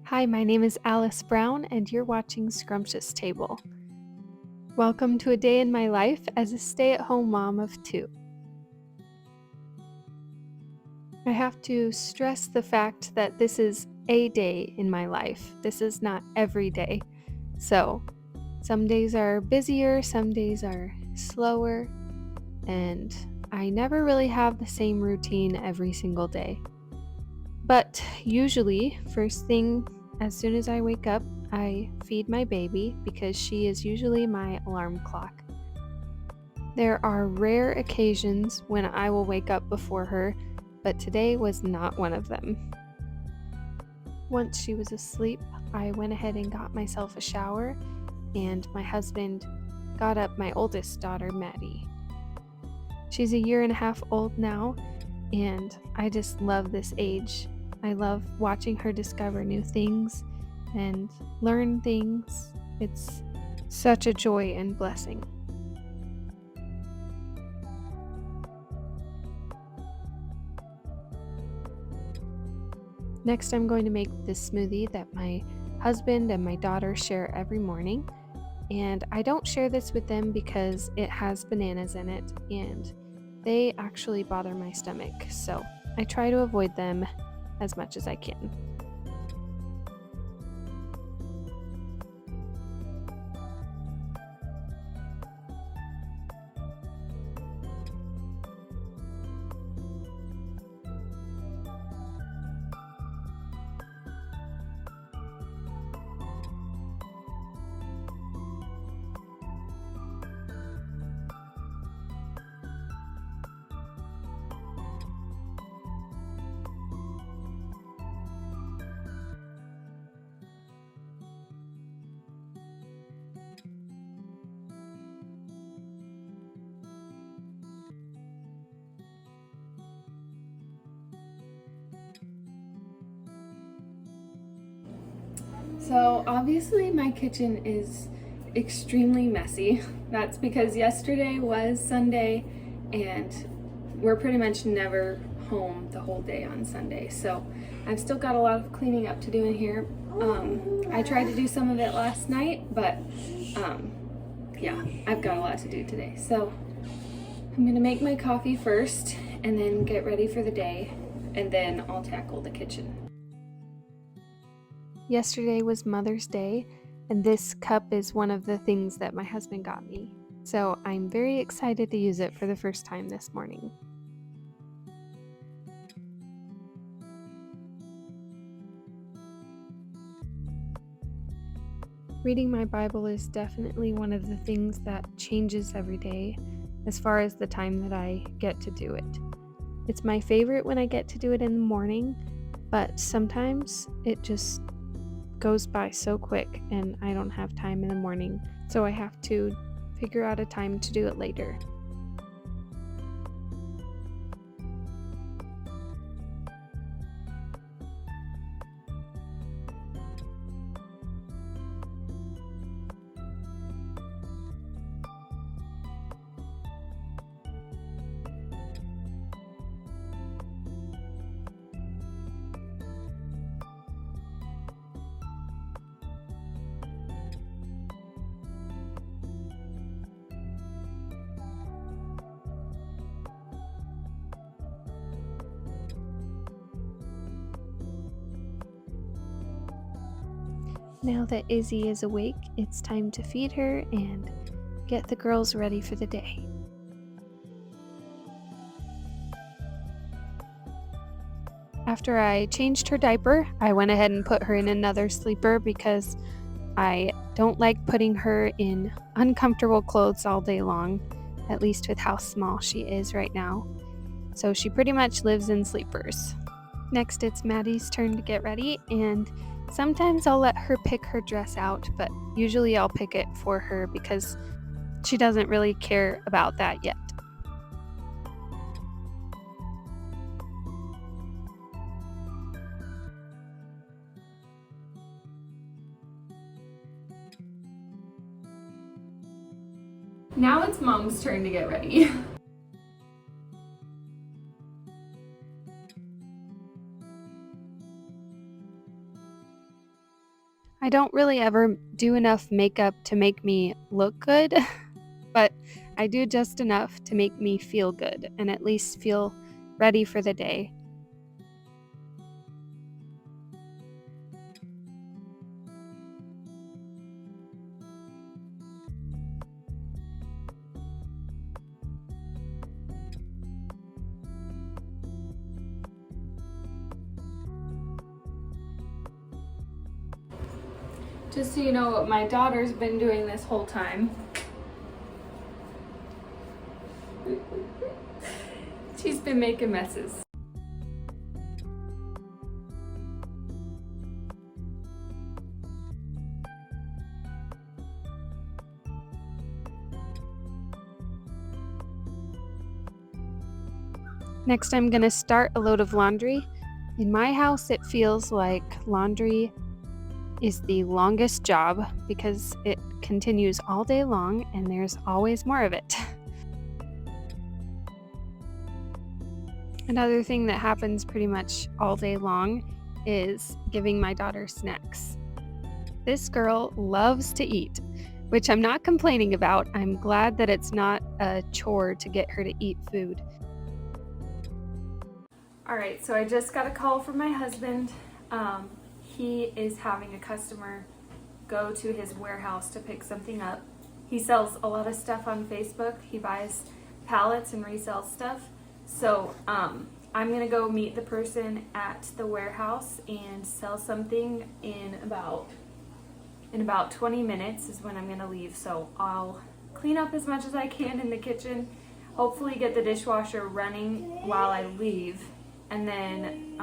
Hi, my name is Alice Brown, and you're watching Scrumptious Table. Welcome to a day in my life as a stay-at-home mom of 2. I have to stress the fact that this is a day in my life. This is not every day. So, some days are busier, some days are slower, and I never really have the same routine every single day. But usually, first thing, as soon as I wake up, I feed my baby because she is usually my alarm clock. There are rare occasions when I will wake up before her, but today was not one of them. Once she was asleep, I went ahead and got myself a shower, and my husband got up my oldest daughter, Maddie. She's 1.5 years old now, and I just love this age. I love watching her discover new things and learn things. It's such a joy and blessing. Next, I'm going to make this smoothie that my husband and my daughter share every morning. And I don't share this with them because it has bananas in it and they actually bother my stomach. So I try to avoid them as much as I can. So obviously my kitchen is extremely messy. That's because yesterday was Sunday and we're pretty much never home the whole day on Sunday. So I've still got a lot of cleaning up to do in here. I tried to do some of it last night, but yeah, I've got a lot to do today. So I'm gonna make my coffee first and then get ready for the day, and then I'll tackle the kitchen. Yesterday was Mother's Day, and this cup is one of the things that my husband got me. So I'm very excited to use it for the first time this morning. Reading my Bible is definitely one of the things that changes every day as far as the time that I get to do it. It's my favorite when I get to do it in the morning, but sometimes it just goes by so quick and I don't have time in the morning, so I have to figure out a time to do it later. Now that Izzy is awake, it's time to feed her and get the girls ready for the day. After I changed her diaper, I went ahead and put her in another sleeper because I don't like putting her in uncomfortable clothes all day long, at least with how small she is right now. So she pretty much lives in sleepers. Next, it's Maddie's turn to get ready, and sometimes I'll let her pick her dress out, but usually I'll pick it for her because she doesn't really care about that yet. Now it's Mom's turn to get ready. I don't really ever do enough makeup to make me look good, but I do just enough to make me feel good and at least feel ready for the day. Just so you know what my daughter's been doing this whole time. She's been making messes. Next, I'm gonna start a load of laundry. In my house, it feels like laundry is the longest job because it continues all day long and there's always more of it. Another thing that happens pretty much all day long is giving my daughter snacks. This girl loves to eat, which I'm not complaining about. I'm glad that it's not a chore to get her to eat food. All right, so I just got a call from my husband. He is having a customer go to his warehouse to pick something up. He sells a lot of stuff on Facebook. He buys pallets and resells stuff. So I'm gonna go meet the person at the warehouse and sell something in about 20 minutes is when I'm gonna leave. So I'll clean up as much as I can in the kitchen, hopefully get the dishwasher running while I leave. And then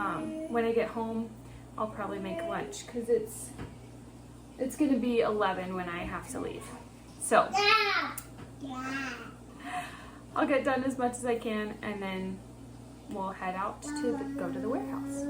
when I get home, I'll probably make lunch because it's gonna be 11 when I have to leave. So I'll get done as much as I can and then we'll head out to go to the warehouse.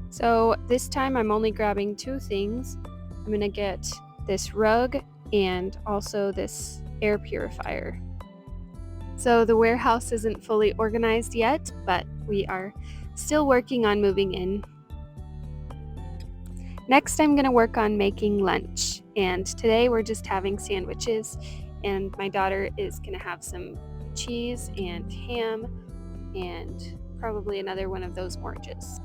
So this time I'm only grabbing 2 things. I'm gonna get this rug and also this air purifier. So the warehouse isn't fully organized yet, but we are still working on moving in. Next, I'm gonna work on making lunch. And today we're just having sandwiches and my daughter is gonna have some cheese and ham and probably another one of those oranges.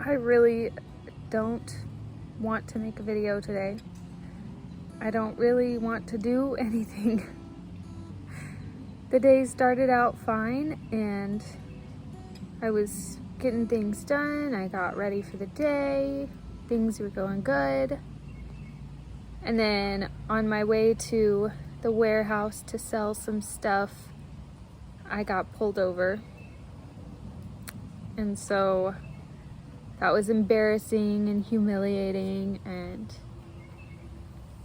I really don't want to make a video today. I don't really want to do anything. The day started out fine and I was getting things done. I got ready for the day. Things were going good. And then on my way to the warehouse to sell some stuff, I got pulled over. And so that was embarrassing and humiliating, and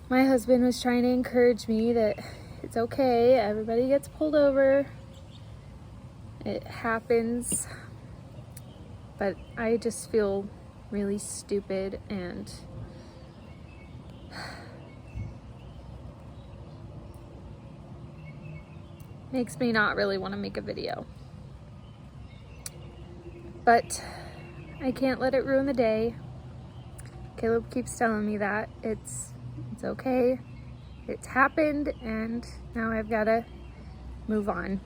my husband was trying to encourage me that it's okay, everybody gets pulled over, it happens, but I just feel really stupid and makes me not really want to make a video. But I can't let it ruin the day. Caleb keeps telling me that it's okay, it's happened, and now I've got to move on.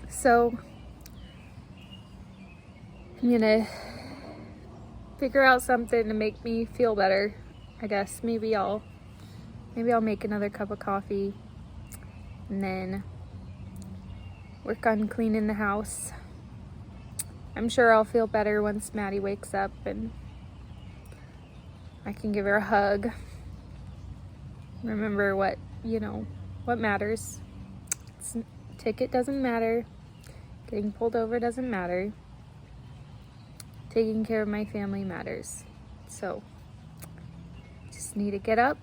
So I'm gonna figure out something to make me feel better. I guess maybe I'll make another cup of coffee and then work on cleaning the house. I'm sure I'll feel better once Maddie wakes up and I can give her a hug. Remember what matters. Ticket doesn't matter. Getting pulled over doesn't matter. Taking care of my family matters. So, just need to get up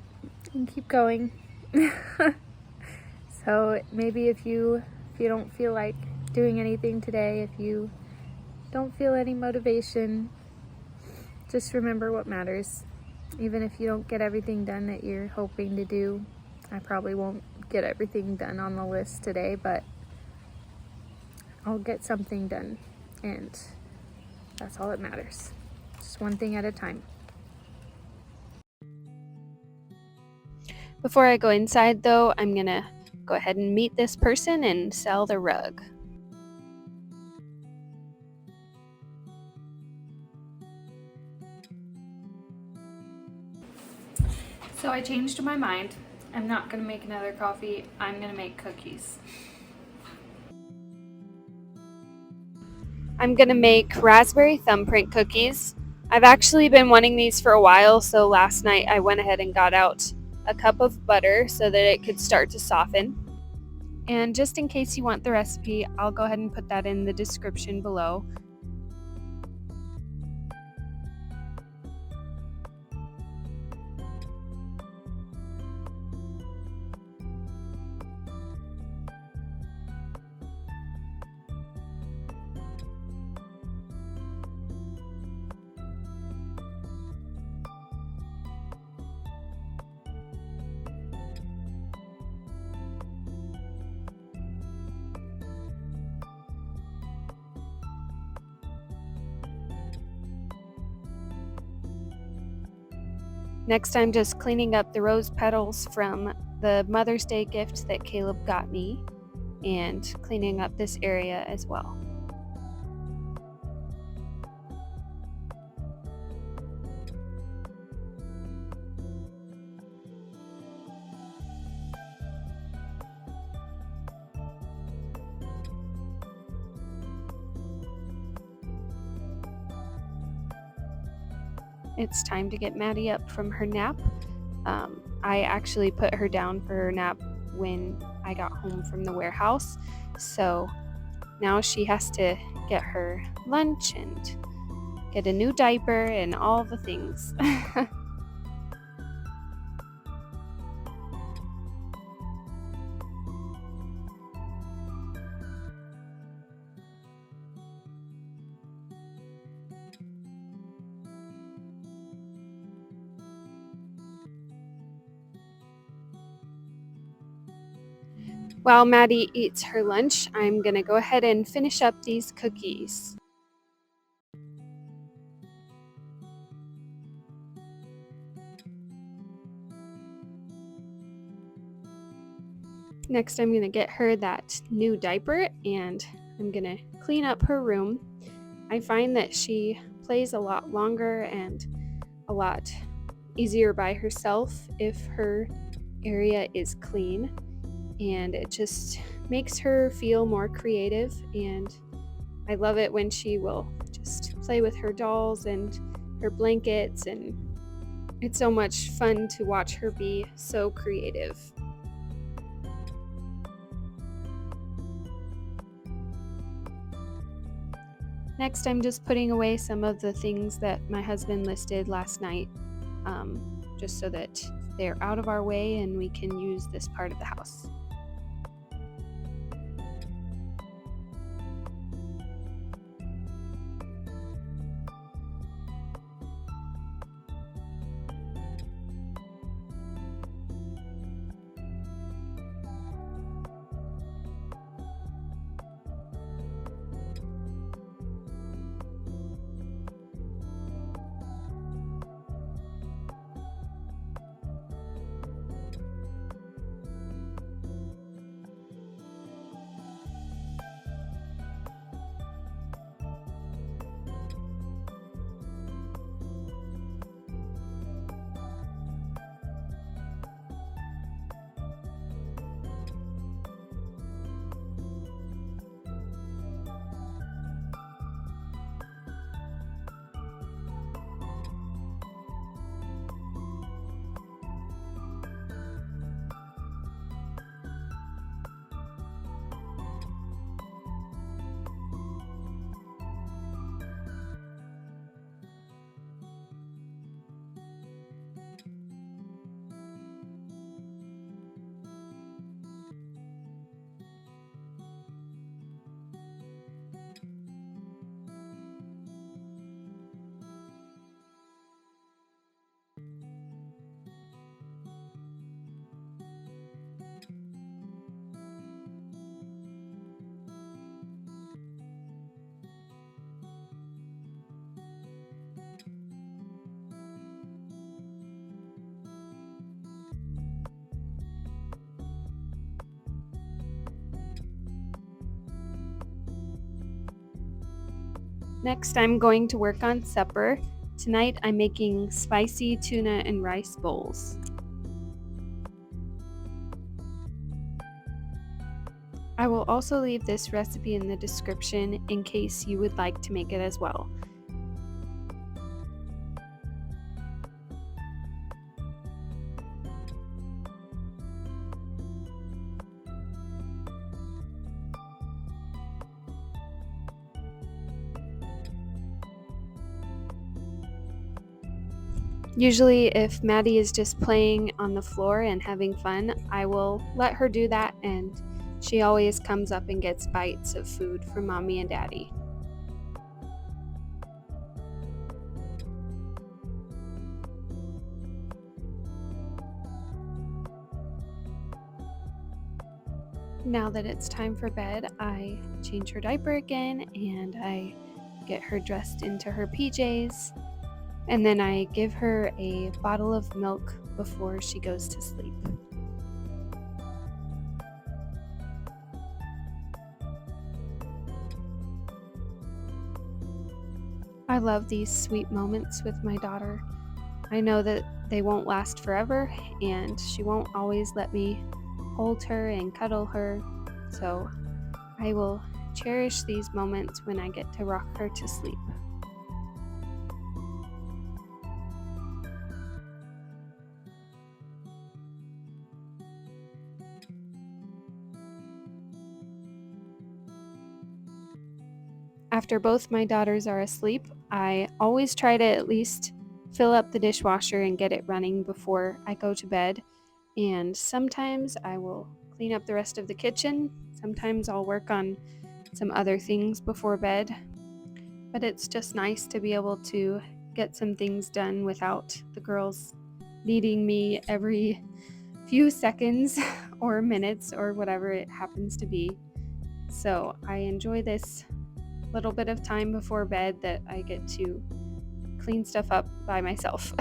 and keep going. So maybe if you don't feel like doing anything today, if you don't feel any motivation, just remember what matters. Even if you don't get everything done that you're hoping to do, I probably won't get everything done on the list today, but I'll get something done, and that's all that matters. Just one thing at a time. Before I go inside though, I'm gonna go ahead and meet this person and sell the rug. So I changed my mind. I'm not gonna make another coffee, I'm gonna make cookies. I'm gonna make raspberry thumbprint cookies. I've actually been wanting these for a while, so last night I went ahead and got out a cup of butter so that it could start to soften. And just in case you want the recipe, I'll go ahead and put that in the description below. Next, I'm just cleaning up the rose petals from the Mother's Day gift that Caleb got me and cleaning up this area as well. It's time to get Maddie up from her nap. I actually put her down for her nap when I got home from the warehouse, so now she has to get her lunch and get a new diaper and all the things. While Maddie eats her lunch, I'm gonna go ahead and finish up these cookies. Next, I'm gonna get her that new diaper and I'm gonna clean up her room. I find that she plays a lot longer and a lot easier by herself if her area is clean, and it just makes her feel more creative. And I love it when she will just play with her dolls and her blankets, and it's so much fun to watch her be so creative. Next, I'm just putting away some of the things that my husband listed last night, just so that they're out of our way and we can use this part of the house. Next, I'm going to work on supper. Tonight, I'm making spicy tuna and rice bowls. I will also leave this recipe in the description in case you would like to make it as well. Usually, if Maddie is just playing on the floor and having fun, I will let her do that, and she always comes up and gets bites of food from Mommy and Daddy. Now that it's time for bed, I change her diaper again and I get her dressed into her PJs. And then I give her a bottle of milk before she goes to sleep. I love these sweet moments with my daughter. I know that they won't last forever, and she won't always let me hold her and cuddle her, so I will cherish these moments when I get to rock her to sleep. After both my daughters are asleep, I always try to at least fill up the dishwasher and get it running before I go to bed. And sometimes I will clean up the rest of the kitchen. Sometimes I'll work on some other things before bed. But it's just nice to be able to get some things done without the girls needing me every few seconds or minutes or whatever it happens to be. So I enjoy this little bit of time before bed that I get to clean stuff up by myself.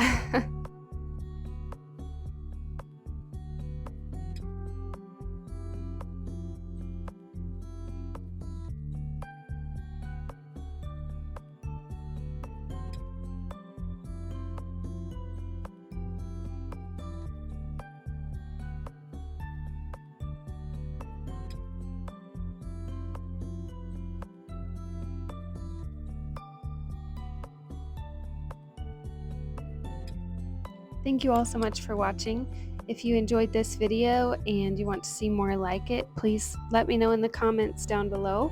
Thank you all so much for watching. If you enjoyed this video and you want to see more like it, please let me know in the comments down below.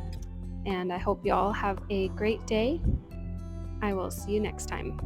And I hope you all have a great day. I will see you next time.